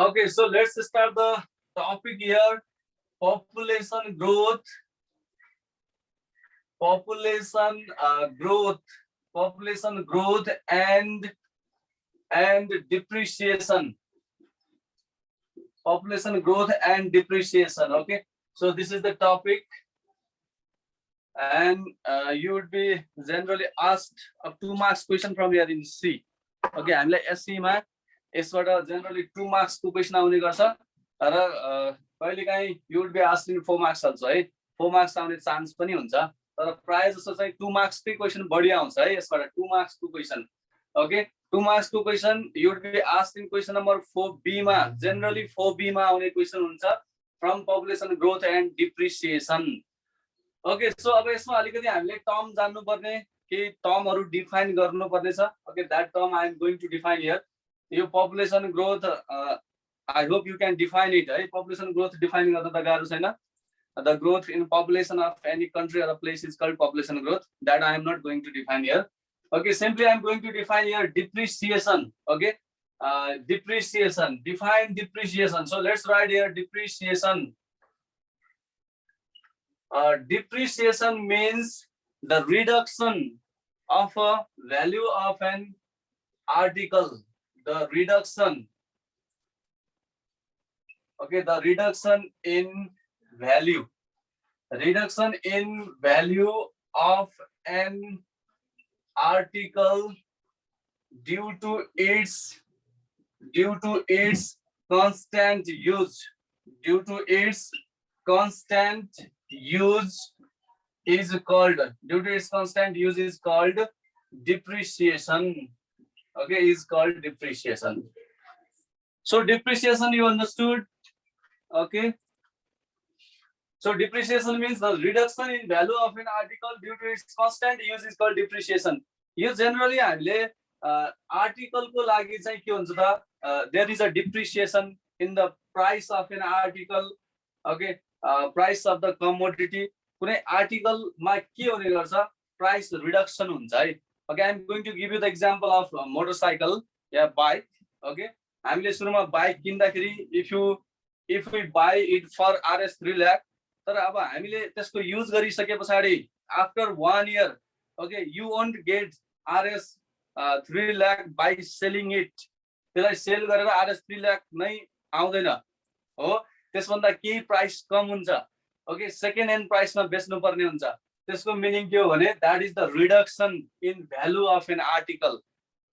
Okay, so let's start the topic here. Population growth, population growth and depreciation. Population growth and depreciation. Okay, so this is the topic, and you would be generally asked a 2 marks question from here in C. Okay, हामीलाई SC मा यसबाट generally 2 marks को question आउने गर्छ र कहिलेकाहीँ you would be asked in 4 marks also है, 4 marks आउने चान्स पनि हुन्छ, तर प्राय जस्तो चाहिँ 2 marks कै question बढी आउँछ है यसबाट 2 marks को question. Okay, 2 marks को question you would be asked in question number 4B मा, generally 4B मा आउने question हुन्छ from population growth and depreciation. Okay, so अब यसमा अलिकति हामीले टर्म जान्नु पर्ने, के टर्महरु डिफाइन गर्नु पर्ने छ. Okay, that term I am going to define here. यो population growth I hope you can define it है. Population growth define गर्न त गाह्रो छैन. The growth in population of any country or a place is called population growth. That I am not going to define here. Okay, simply I am going to define here depreciation. Okay, depreciation, define depreciation. So let's write here depreciation. Depreciation means the reduction of a value of an article. The reduction. Okay, the reduction in value. Reduction in value of an article due to its constant use. Due to its constant use is called depreciation. Okay, is called depreciation. So depreciation you understood. Okay, so depreciation means the reduction in value of an article due to its constant use is called depreciation. You generally हामीले article को लागि चाहिँ के हुन्छ त, there is a depreciation in the price of an article. Okay, price of the commodity. कुनै article मा के हुने गर्छ, price reduction हुन्छ है. Okay, I am going to give you the example of motorcycle yeah bike. Okay, हामीले सुरुमा bike किन्दाखेरि if we buy it for Rs 3 lakh, तर अब हामीले त्यसको use गरिसके पछाडी after 1 year, okay, you won't get Rs 3 lakh by selling it. त्यसलाई सेल गरेर Rs 3 lakh नै आउँदैन हो, त्यसभन्दा केही प्राइस कम हुन्छ. ओके, सेकेन्ड ह्यान्ड प्राइसमा बेच्नु पर्ने हुन्छ. त्यसको मिनिङ के हो भने that is the reduction in value of an article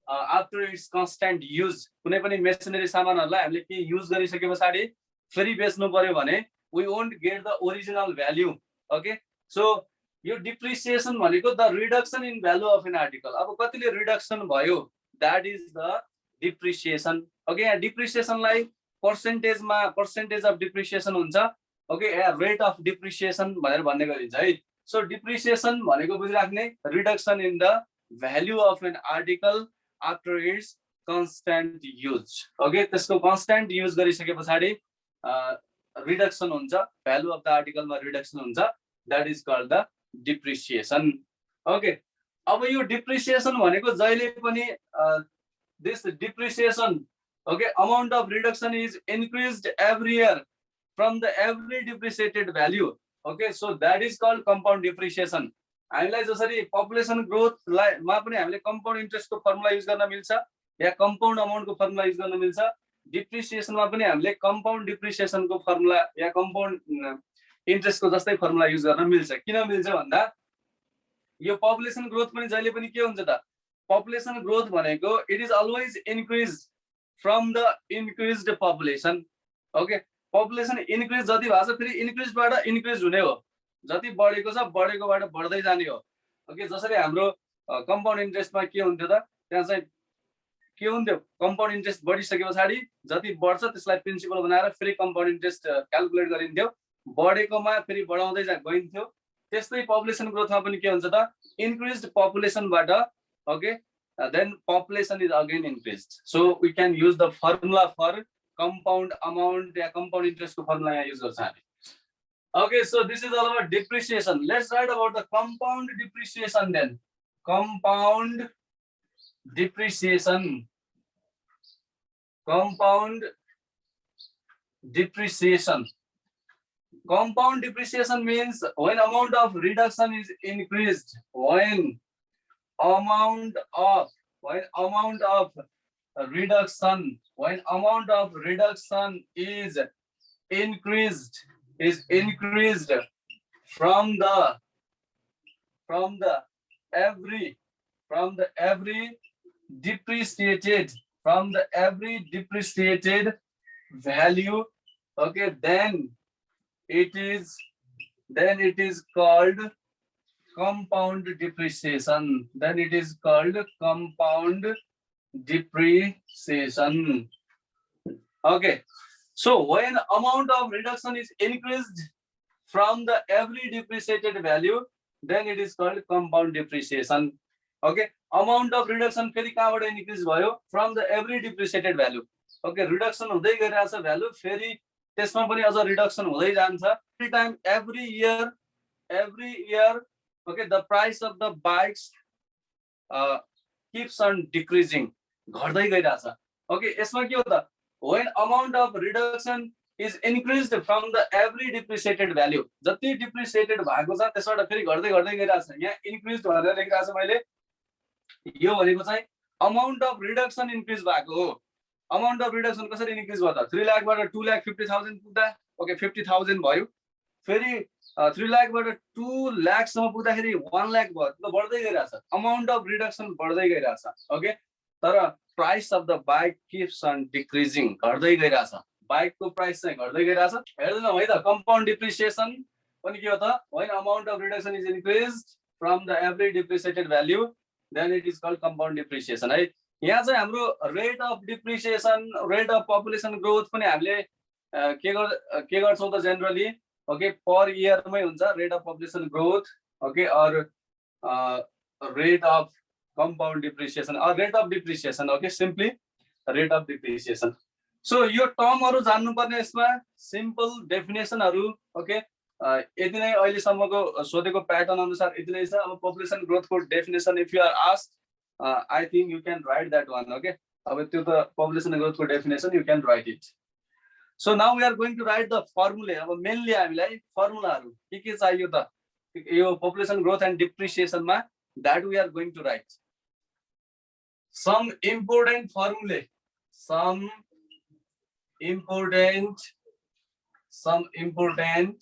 after its constant use. कुनै पनि मेसिनरी सामानहरुलाई हामीले के युज गरिसके पछाडी फेरि बेच्नु पर्यो भने we won't get the original value. Okay, so यो depreciation भनेको the reduction in value of an article. अब कतिले reduction भयो, that is the depreciation. Okay, depreciation लाई percentage of depreciation हुन्छ. Okay, rate of depreciation भनेर भन्ने गरिन्छ है. So depreciation भनेको बुझिराख्ने reduction in the value of an article after its constant use. Okay, त्यसको constant use गरिसके पछाडी reduction हुन्छ, value of the article मा reduction हुन्छ, that is called the depreciation. Okay, अब यो depreciation भनेको जहिले पनि this depreciation, okay, amount of reduction is increased every year from the every depreciated value. Okay, so that is called compound depreciation. हामीलाई जसरी population growth मा पनि हामीले compound interest को फर्मुला युज गर्न मिल्छ या compound amount को फर्मुला युज गर्न मिल्छ, depreciation मा पनि हामीले compound depreciation को फर्मुला या compound interest को जस्तै फर्मुला युज गर्न मिल्छ. किन मिल्छ भन्दा यो population growth पनि जहिले पनि के हुन्छ त, population growth भनेको it is always increased from the increased population. Okay, population increase जति भएको छ फेरि increased बाट increase हुने हो, जति बढेको छ बढेकोबाट बढ्दै जाने हो. ओके, जसरी हाम्रो compound interest मा के हुन्थ्यो त, त्यहाँ चाहिँ के हुन्थ्यो, compound interest बढिसके पछाडी जति बढ्छ त्यसलाई प्रिन्सिपल बनाएर फेरि compound interest क्याल्कुलेट गरिन्थ्यो, बढेकोमा फेरि बढाउँदै गइन्थ्यो. त्यस्तै population growth मा पनि के हुन्छ त, increased population बाट, okay, then population is again increased. So we can use the formula for compound amount yeah compound interest को formula यहाँ use गर्छ हामी. Okay, so this is all about depreciation. Let's write about the compound depreciation then. Compound depreciation. Compound depreciation. Compound depreciation means when amount of reduction is increased, when amount of reduction is increased from the every depreciated value, okay, then it is called compound depreciation. Then it is called compound depreciation. Okay, so when amount of reduction is increased from the every depreciated value, then it is called compound depreciation. Okay, amount of reduction फेरि कहाँबाट increase भयो? From the every depreciated value. Okay, reduction हुँदै गइरहेछ value, फेरि त्यसमा पनि अझ reduction हुँदै जान्छ. Every year, okay, the price of the bikes keeps on decreasing. घट्दै गइरहेछ. Okay, यसमा के हो त? When amount of reduction is increased from the every depreciated value, जति depreciated भएको छ त्यसबाट फेरि घट्दै गइरहेछ. यहाँ increased भनेर लेखिरहेको छ मैले. यो भनेको चाहिँ amount of reduction increase भएको हो. Amount of reduction कसरी increase भयो त? 3 लाख बाट 2,50,000 पुग्दा, okay, 50,000 भयो. फेरि 3 लाख बाट 2 लाख सम्म पुग्दाखेरि 1 लाख भयो. त बढ्दै गइरहेछ. Amount of reduction बढ्दै गइरहेछ. Okay, तर price of the bike keeps on decreasing. घट्दै गइरहेछ. बाइक को प्राइस चाहिँ घट्दै गइरहेछ. हेर्दैन है त, compound depreciation पनि के हो त? When amount of reduction is increased from the every depreciated value, then it is called compound depreciation. है, यहाँ चाहिँ हाम्रो rate of depreciation, rate of population growth पनि हामीले के गर्छौं त generally, okay, per year मै हुन्छ rate of population growth, okay, or rate of compound depreciation or rate of depreciation, okay, simply rate of depreciation. So यो टर्महरु जान्नु पर्ने, यसमा सिम्पल डेफिनेसनहरु, ओके, यति नै अहिलेसम्मको सोधेको प्याटर्न अनुसार यति नै छ. अब पपुलेसन ग्रोथ को definition if you are asked, I think you can write that one. Okay, अब त्यो त पपुलेसन ग्रोथ को definition you can write it. So now we are going to write the formulae. अब mainly हामीलाई फर्मुलाहरु के चाहियो त यो पपुलेसन ग्रोथ एन्ड डिप्रिसिएसन मा, that we are going to write some important formulae, some important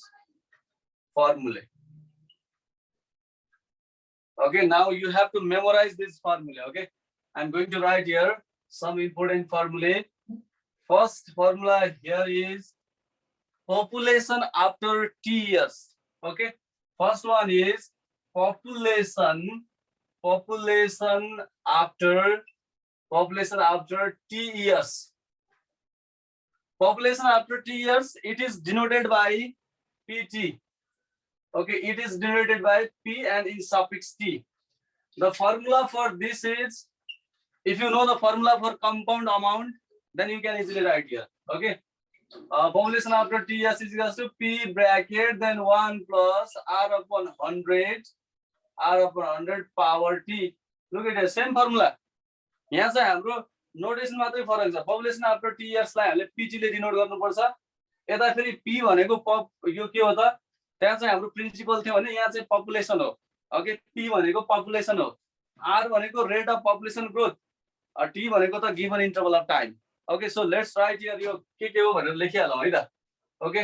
formulae. Okay, now you have to memorize this formula. Okay, I'm going to write here some important formulae. First formula here is population after T years. Okay, first one is population after T years. Population after T years, it is denoted by PT. Okay, it is denoted by P and in suffix T. The formula for this is, if you know the formula for compound amount, then you can easily write here. Okay, population after T years is equals to P bracket then 1 plus R upon 100 power T. Look at the same formula. यहाँ चाहिँ हाम्रो notation मात्रै फरक छ. Population after T years लाई हामीले PT ले denote गर्नुपर्छ. यता फेरि पी भनेको यो के हो त? त्यहाँ चाहिँ हाम्रो प्रिन्सिपल थियो भने यहाँ चाहिँ पपुलेसन हो. ओके, पी भनेको पपुलेसन हो, आर भनेको rate of population growth, T भनेको त given interval of time. Okay, so let's write here यो के हो भनेर लेखिहालौं है त. ओके,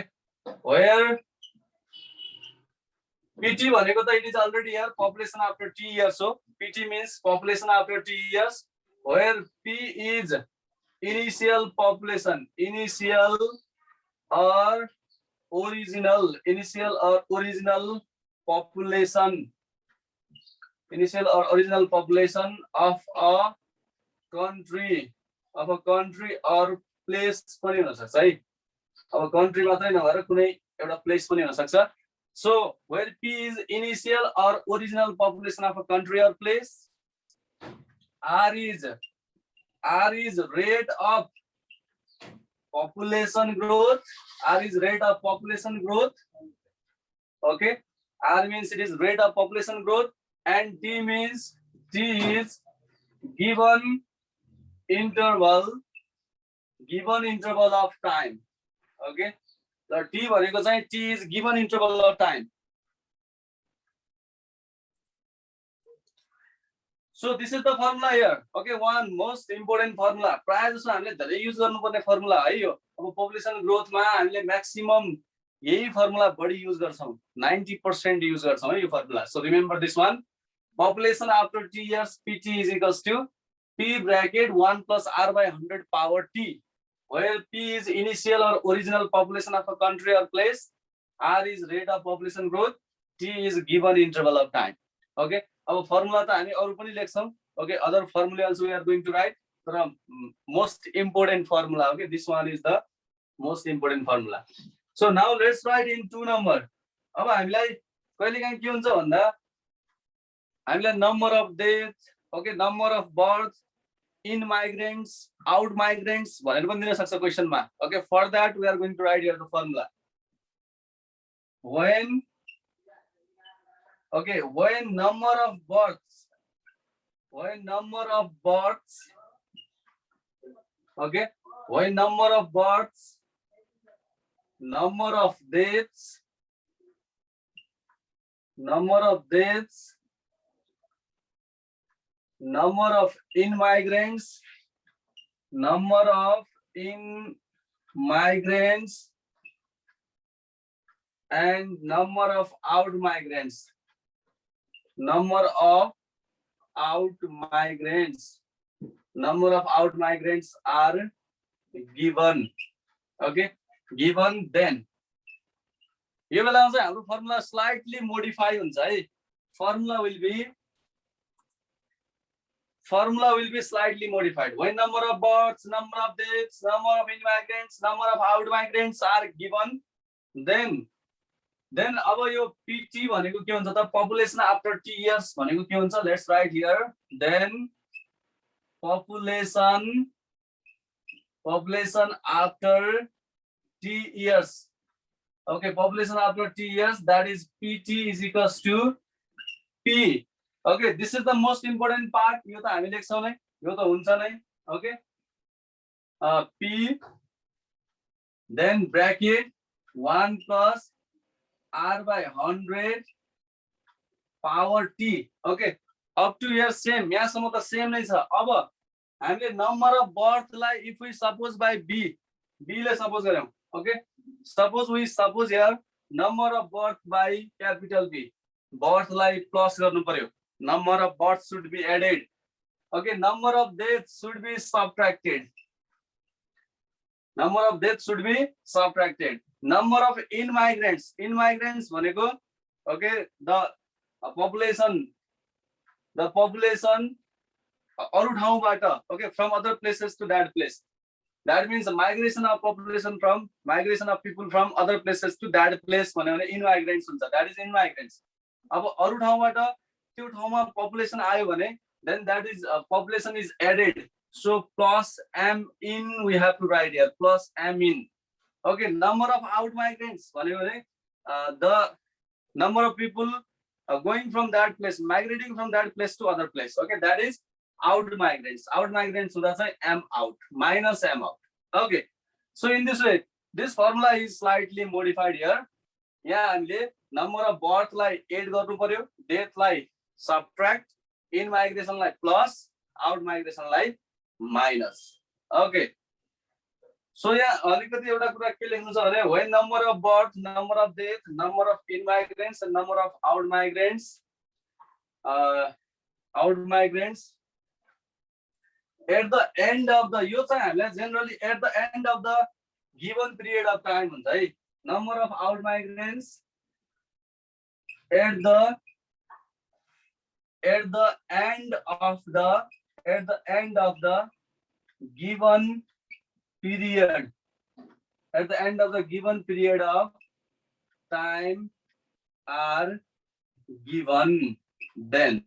वेयर पीटी भनेको त it is already here population after T years हो. PT means population after T years, where P is initial population, initial or original population of a country or place पनि हुन सक्छ है. अब country मात्रै नभएर कुनै एउटा place पनि हुन सक्छ. So where P is initial or original population of a country or place, R is rate of population growth. R is rate of population growth. Okay, R means it is rate of population growth, and T means T is given interval of time. Okay, the t भनेको चाहिँ t is given interval of time. So this is the formula here. Okay, one most important formula. प्राय जसो हामीले धेरै use गर्नुपर्ने formula है यो. अब पपुलेसन ग्रोथमा हामीले म्याक्सिमम यही फर्मुला बढी युज गर्छौं. 90% युज गर्छौं है यो formula. So remember this one. Population after t years pt is equals to p bracket 1 plus r by 100 power t, where p is initial or original population of a country or place, r is rate of population growth, t is given interval of time. Okay, अब formula त हामी अरु पनि लेख्छौं. Okay, other formula also we are going to write. तर most important formula. Okay, this one is the most important formula. So now let's write in 2 number. अब हामीलाई कहिलेकाहीँ के हुन्छ भन्दा हामीलाई number of deaths, okay, number of births, in migrants, out migrants भनेर पनि दिन सक्छ क्वेशन मा. Okay, for that we are going to write here the formula. When number of births, okay, when number of births, number of deaths, number of immigrants, number of immigrants, and number of out migrants. Number of out migrants are given. Okay, given then. यो बेलामा चाहिँ हाम्रो formula slightly modify हुन्छ है. Formula will be slightly modified. When number of births, number of deaths, number of immigrants, number of out migrants are given, then अब यो pt भनेको के हुन्छ त population after t years भनेको के हुन्छ. Let's write here. Then population after t years. Okay, population after t years, that is pt is equals to p. Okay, this is the most important part. यो त हामी लेख्छौं नै, यो त हुन्छ नै. Okay, p, then bracket 1 plus r by 100 power t. Okay, up to here same. यहाँसम्म त सेम नै छ. अब हामीले number of birth लाई if we suppose by b ले suppose गर्यौं. Okay, suppose here number of birth by capital B. Birth लाई plus गर्नु पर्यो. Number of births should be added. Okay, number of deaths should be subtracted. Number of immigrants भनेको, okay, the population अरु ठाउँबाट, okay, from other places to that place. That means the migration of people from other places to that place भन्यो भने immigrants हुन्छ. That is immigrants. अब अरु ठाउँबाट त्यो ठाउँमा population आयो भने then that is population is added. So plus m in we have to write here, plus m in. Okay, number of out migrants भन्यो भने the number of people going from that place, migrating from that place to other place. Okay, that is out migrants. Out migrants हुँदा चाहिँ m out minus m out. Okay, so in this way this formula is slightly modified here. यहाँ हामीले number of birth लाई add गर्नु पर्यो, death लाई subtract, in migration लाई plus, out migration लाई minus. Okay, so यहाँ अलिकति एउटा कुरा के लेख्नु छ भने when number of birth, number of death, number of immigrants and number of out migrants at the end of the, यो चाहिँ हामीलाई generally at the end of the given period of time हुन्छ है. Number of out migrants at the end of the given period, at the end of the given period of time are given then.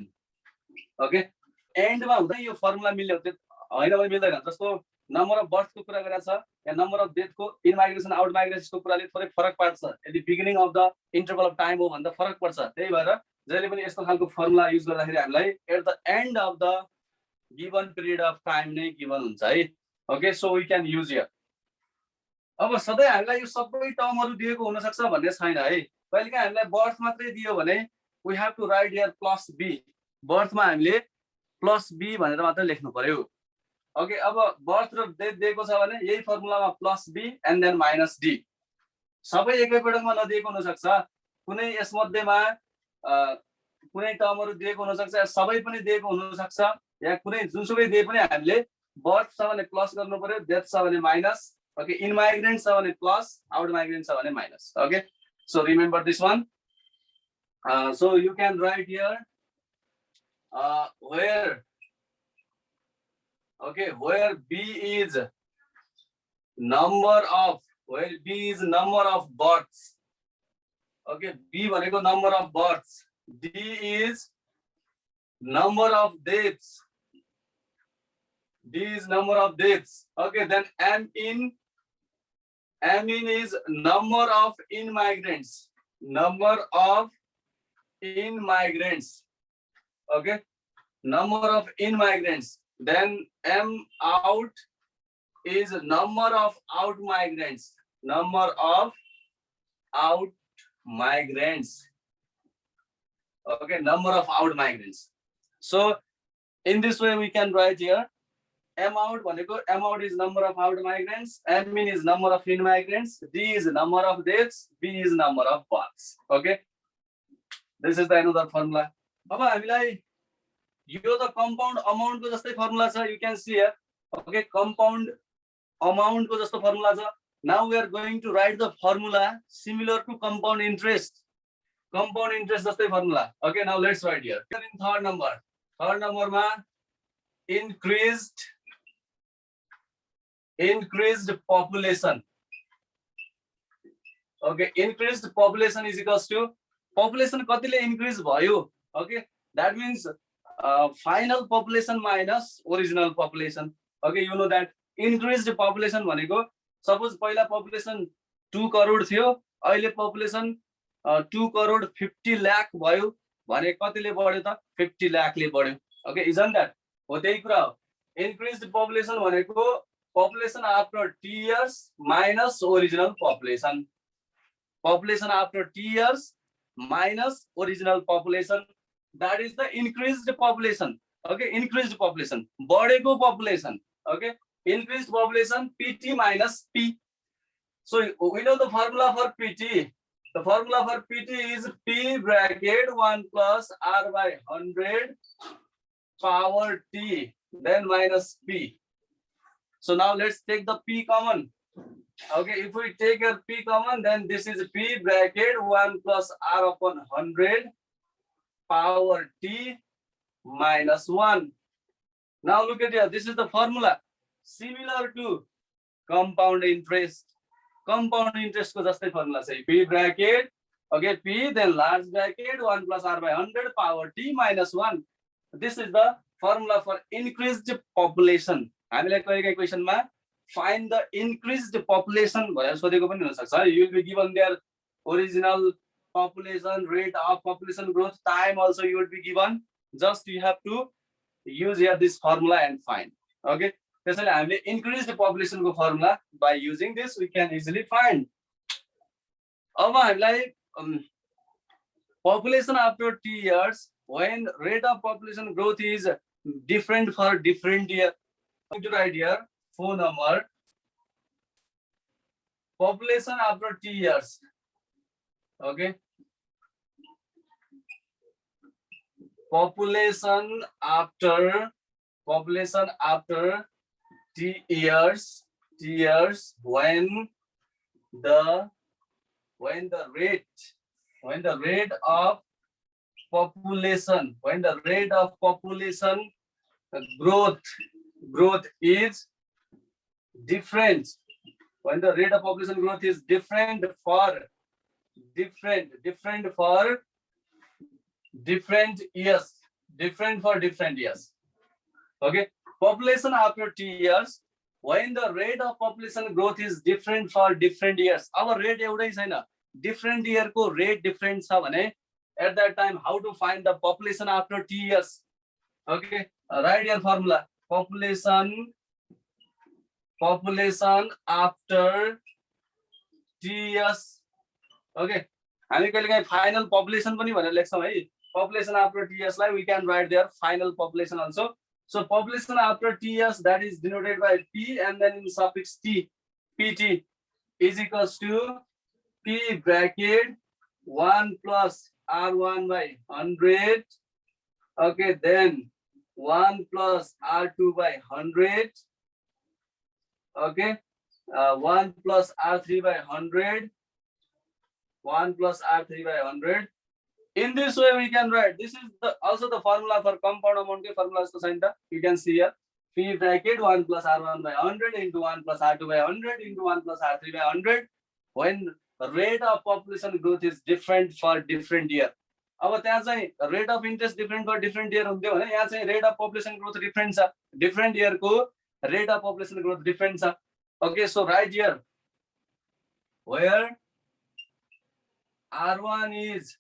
Okay, end मा हुँदा यो formula मिल्यो त्यो हैन भने मिल्दैन. जस्तो नम्बर अफ बर्थ को कुरा गरेको छ या नम्बर अफ डेथ को, इन माइग्रेसन आउट माइग्रेसन को कुराले थोरै फरक पार्छ. यदि beginning of the interval of time हो भन्दा फरक पर्छ. त्यही भएर जहिले पनि यस्तो खालको फर्मुला युज गर्दाखेरि हामीलाई at the end of the given period of time नै गिवन हुन्छ है. Okay, so we can use here. अब सधैँ हामीलाई यो सबै टर्महरु दिएको हुन सक्छ भन्ने छैन है। कहिलेकाहीँ हामीलाई बर्थ मात्रै दियो भने we have to write here plus b. बर्थमा हामीले प्लस b भनेर मात्र लेख्नु पर्यो। ओके, अब बर्थ र डेट दिएको छ भने यही फर्मुलामा plus b and then minus d। सबै एकैपटकमा नदिएको हुन सक्छ, कुनै यसमध्येमा कुनै टर्महरु दिएको हुन सक्छ, सबै पनि दिएको हुन सक्छ, या कुनै जुनसुकै दिए पनि हामीले बर्थ छ भने प्लस गर्नु पर्यो, डेथ छ भने माइनस। Okay, in migrant छ भने plus, out migrant छ भने minus. Okay, so remember this one. So you can write here where, okay, where b is number of, where b is number of births. Okay, b भनेको number of births, d is number of deaths, d is number of deaths. Okay, then m in is number of immigrants, number of immigrants. Okay, number of immigrants. Then m out is number of out migrants, number of out migrants. Okay, number of out migrants. So in this way we can write here m out भनेको m out is number of out migrants, m in is number of in migrants, d is number of deaths, b is number of births. Okay, this is the another formula. अब हामीलाई यो त compound amount को जस्तै formula छ, you can see here. Okay, compound amount को जस्तो formula छ. Now we are going to write the formula similar to compound interest. Compound interest जस्तै formula. Okay, now let's write here. In third number मा increased population. Okay, increased population is equals to population कतिले increase भयो. Okay, that means final population minus original population. Okay, you know that increased population भनेको suppose पहिला population 2 crore थियो, अहिले population 2 crore 50 lakh भयो भने कतिले बढ्यो त 50 लाखले बढ्यो. Okay, isn't that? हो त्यही कुरा हो. Increased population भनेको population after t years minus original population. Population after t years minus original population. That is the increased population. Okay, increased population. बढेको population. Okay, increased population pt minus p. So we know the formula for pt. The formula for pt is p bracket 1 plus r by 100 power t then minus p. So now let's take the p common. Okay, if we take a p common, then this is p bracket 1 plus r upon 100 power t minus 1. Now look at here, this is the formula similar to compound interest. Compound interest को जस्तै formula छ, p bracket, okay, p then large bracket 1 plus r by 100 power t minus 1. This is the formula for increased population. हामीलाई कहिलेकाहीँ क्वेशनमा find the increased population भनेर सोधेको पनि हुन सक्छ. You will be given their original population, rate of population growth, time also you will be given. Just you have to use here this formula and find. Okay, त्यसैले हामीले increased population को formula by using this we can easily find. अब हामीलाई population after t years when rate of population growth is different for different year. I'm going to write here phone number population after t years. Okay, population after t years when the rate of population growth is different, when the rate of population growth is different for different years. Okay, population after t years when the rate of population growth is different for different years. Our rate एउटै छैन, different year को rate different छ भने at that time how to find the population after t years. Okay, write your formula population after ts. Okay, हामी कहिलेकाहीँ final population पनि भनेर लेख्छौँ है. Population after ts लाई we can write their final population also. So population after ts, that is denoted by p and then in suffix t, pt is equals to p bracket 1 plus r1 by 100. Okay, then 1 plus r2 by 100. Okay, 1 plus r3 by 100. 1 plus r3 by 100. In this way we can write, this is also the formula for compound amount के formula इसको sign था. You can see here p bracket 1 plus r1 by 100 into 1 plus r2 by 100 into 1 plus r3 by 100 when rate of population growth is different for different year. अब त्यहाँ चाहिँ rate of interest different for different year हुन्थ्यो भने यहाँ चाहिँ rate of population growth different छ. Different year को rate of population growth different छ. Okay, so right here where r1 is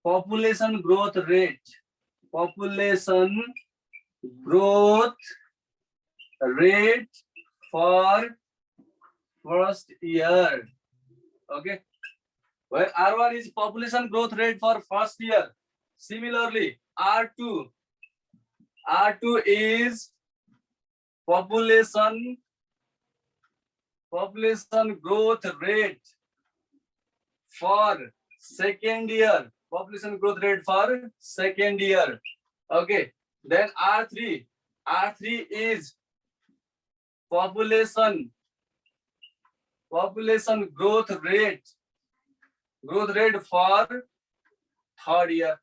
population growth rate for first year. Okay, where r1 is population growth rate for first year. Similarly, r2 is population growth rate for second year. Population growth rate for second year. Okay, then r3 is population growth rate for third year.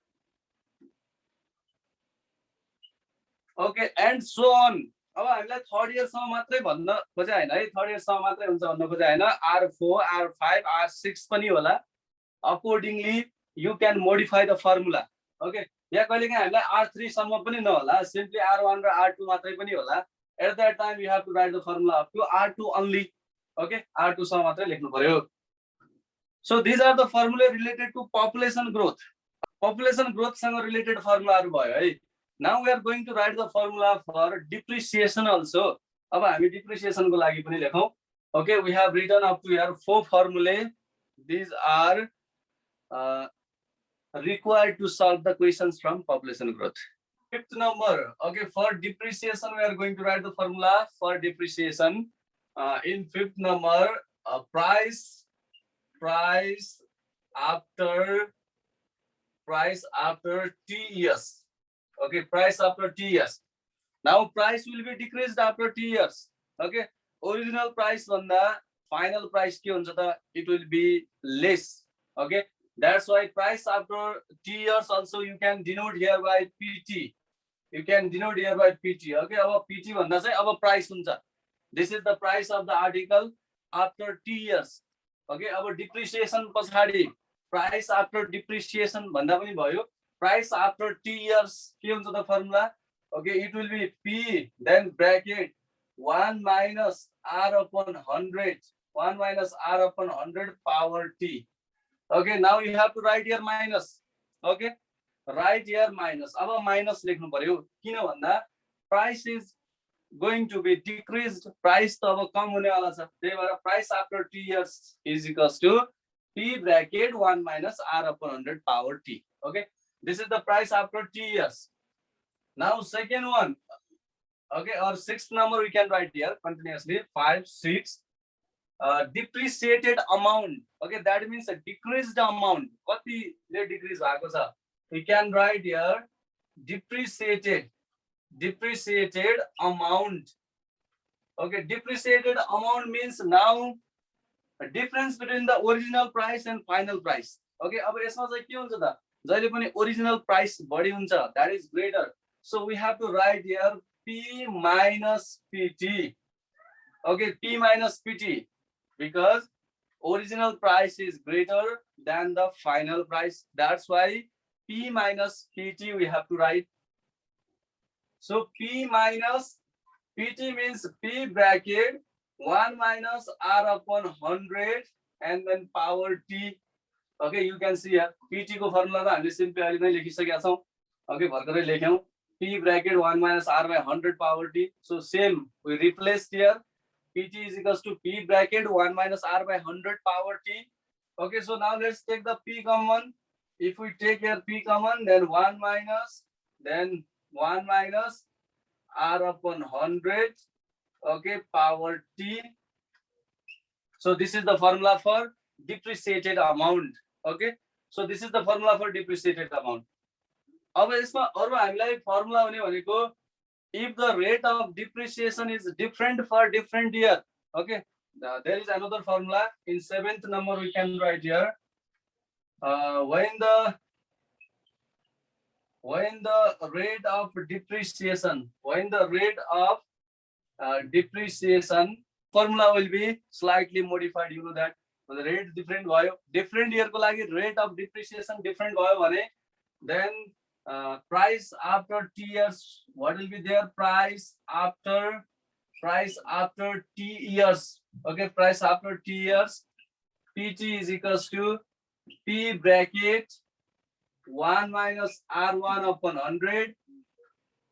Okay, and so on. अब हामीलाई third year सम्म मात्रै भन्न खोजे हैन है, third year सम्म मात्रै हुन्छ भन्न खोजे हैन. r4 r5 r6 पनि होला. Accordingly you can modify the formula. Okay, यहाँ कहिलेकाहीँ हामीलाई r3 सम्म पनि नहोला, simply r1 र r2 मात्रै पनि होला. At that time you have to write the formula up to r2 only. Okay, r2 सम्म मात्रै लेख्नु पर्यो. So these are the formulae related to population growth. Population growth सँग related formula हरु भयो है. Now we are going to write the formula for depreciation also. अब हामी depreciation को लागि पनि लेखौं. Okay, we have written up to here 4 formulae. These are required to solve the questions from population growth. Fifth number. Okay, for depreciation we are going to write the formula for depreciation. In fifth number, price after t years. Okay, price after t years. Now price will be decreased after t years. Okay, original price भन्दा final price के हुन्छ त, it will be less. Okay, that's why price after t years also you can denote here by pt. You can denote here by pt. Okay, अब pt भन्दा चाहिँ अब price हुन्छ. This is the price of the article after t years. Okay, अब depreciation पछाडी price after depreciation भन्दा पनि भयो. Price after t years के हुन्छ त formula? Okay, it will be p then bracket 1 minus r upon 100. 1 minus r upon 100 power t. Okay, now you have to write here minus. Okay, write here minus. अब minus लेख्नु पर्यो किन भन्दा price is going to be decreased. Price त अब कम हुने वाला छ. त्यही भएर price after t years is equals to p bracket 1 minus r upon 100 power t. Okay, this is the price after t years. Now second one. Okay, or sixth number we can write here continuously 5 6. Depreciated amount. Okay, that means a decreased amount. कतिले decrease भएको छ? We can write here depreciated amount. Okay, depreciated amount means now a difference between the original price and final price. Okay, अब यसमा चाहिँ के हुन्छ त? जहिले पनि original price बढी हुन्छ, that is greater. So we have to write here p minus pt. Okay, p minus pt because original price is greater than the final price. That's why p minus pt we have to write. So p minus pt means p bracket 1 minus r upon 100 and then power t. Okay, you can see here pt को formula त हामीले simply अहिले नै लेखिसकेका छौं. Okay, भर्खरै लेख्यौं p bracket 1 minus r by 100 power t. So same we replaced here Pt is equals to P bracket 1 minus R by 100 power T. Okay, so now let's take the P common. If we take here P common, then 1 minus R upon 100, okay, power T. So this is the formula for depreciated amount. Okay, so this is the formula for depreciated amount. अब यसमा अरु हामीलाई formula हुने भनेको if the rate of depreciation is different for different year. Okay, there is another formula in 7th number we can write here. When the rate of depreciation, formula will be slightly modified. You know that the rate different year ko lagi rate of depreciation different भयो भने then price after T years, what will be there? Price after T years. Okay, price after T years, PT is equals to P bracket 1 minus R1 upon 100.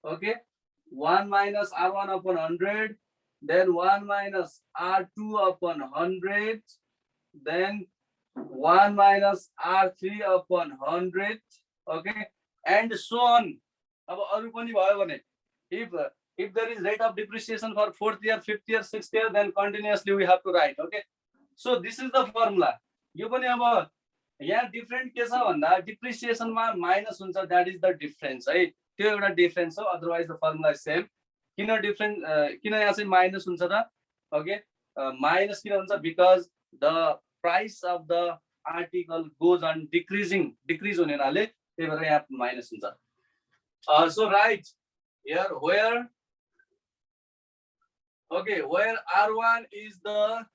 Okay, 1 minus R1 upon 100, then 1 minus R2 upon 100, then 1 minus R3 upon 100. Okay, and so on. If there is rate of depreciation for 4th year, 5th year, 6th year, then continuously we have to write. Okay, so this is the formula. यहाँ different के छ भन्दा depreciation मा minus हुन्छ, that is the difference है, त्यो एउटा difference हो, otherwise the formula is same. किन different किन यहाँ चाहिँ minus हुन्छ त? Okay, minus किन हुन्छ? Because the price of the article goes on decreasing, decrease हुने हुनाले त्यही भएर यहाँ minus हुन्छ. So right here where R1 is the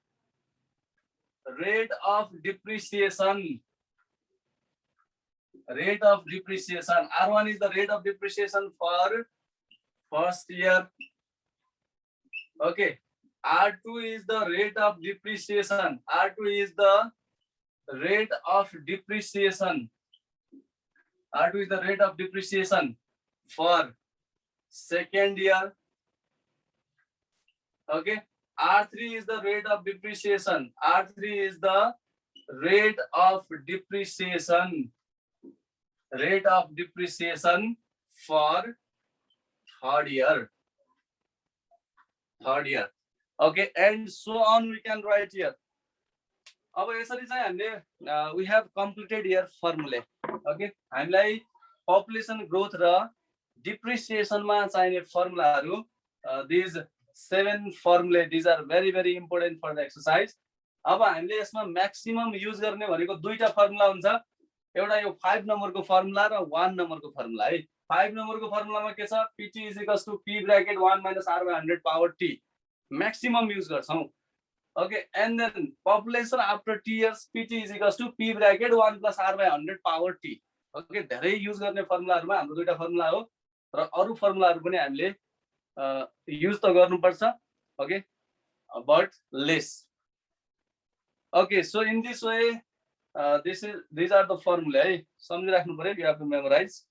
rate of depreciation. R1 is the rate of depreciation for first year. Okay, R2 is the rate of depreciation. R2 is the rate of depreciation. R2 is the rate of depreciation for second year. Okay, R3 is the rate of depreciation. R3 is the rate of depreciation. Rate of depreciation for third year. Okay, and so on we can write here. We have completed here formula. Okay, हामीलाई population growth र depreciation मा चाहिने formula these 7 formulae, these are very very important for the exercise. अब हामीले यसमा maximum use गर्ने भनेको दुईटा formula हुन्छ, एउटा यो 5 नम्बरको फर्मुला र 1 नम्बरको फर्मुला है. 5 नम्बरको फर्मुलामा के छ? PT is equals to P bracket 1 minus R by 100 power T. Maximum use गर्छौं. Okay, and then population after T years, PT is equals to P bracket 1 plus R by 100 power T. Okay, धेरै use गर्ने फर्मुलाहरुमा हाम्रो दुईटा formula हो र अरु फर्मुलाहरु पनि हामीले युज त गर्नुपर्छ. Okay, but less. Okay, so in this way these are the formulae. सम्झिराख्नु पर्यो, you have to memorize.